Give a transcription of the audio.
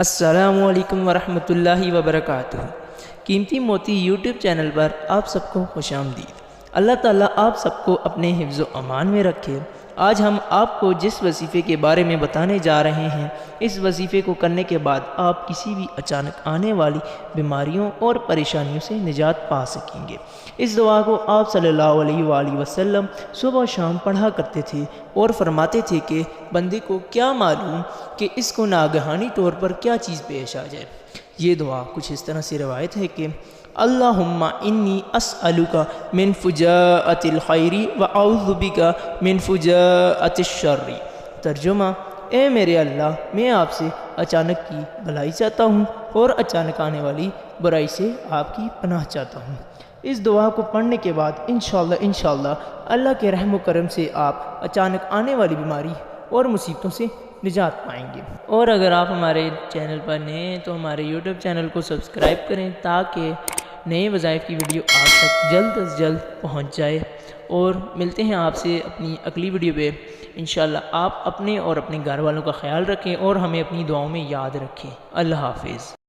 السلام علیکم ورحمۃ اللہ وبرکاتہ۔ قیمتی موتی یوٹیوب چینل پر آپ سب کو خوش آمدید۔ اللہ تعالیٰ آپ سب کو اپنے حفظ و امان میں رکھے۔ آج ہم آپ کو جس وظیفے کے بارے میں بتانے جا رہے ہیں، اس وظیفے کو کرنے کے بعد آپ کسی بھی اچانک آنے والی بیماریوں اور پریشانیوں سے نجات پا سکیں گے۔ اس دعا کو آپ صلی اللہ علیہ وآلہ وسلم صبح و شام پڑھا کرتے تھے اور فرماتے تھے کہ بندے کو کیا معلوم کہ اس کو ناگہانی طور پر کیا چیز پیش آ جائے۔ یہ دعا کچھ اس طرح سے روایت ہے کہ اللہم انی اسألک من فجاءۃ الخیر واعوذ بک من فجاءۃ الشر۔ ترجمہ: اے میرے اللہ، میں آپ سے اچانک کی بھلائی چاہتا ہوں اور اچانک آنے والی برائی سے آپ کی پناہ چاہتا ہوں۔ اس دعا کو پڑھنے کے بعد انشاءاللہ اللہ کے رحم و کرم سے آپ اچانک آنے والی بیماری اور مصیبتوں سے نجات پائیں گے۔ اور اگر آپ ہمارے چینل پر نئے ہیں تو ہمارے یوٹیوب چینل کو سبسکرائب کریں تاکہ نئے وظائف کی ویڈیو آپ تک جلد از جلد پہنچ جائے۔ اور ملتے ہیں آپ سے اپنی اگلی ویڈیو پہ انشاءاللہ۔ آپ اپنے اور اپنے گھر والوں کا خیال رکھیں اور ہمیں اپنی دعاؤں میں یاد رکھیں۔ اللہ حافظ۔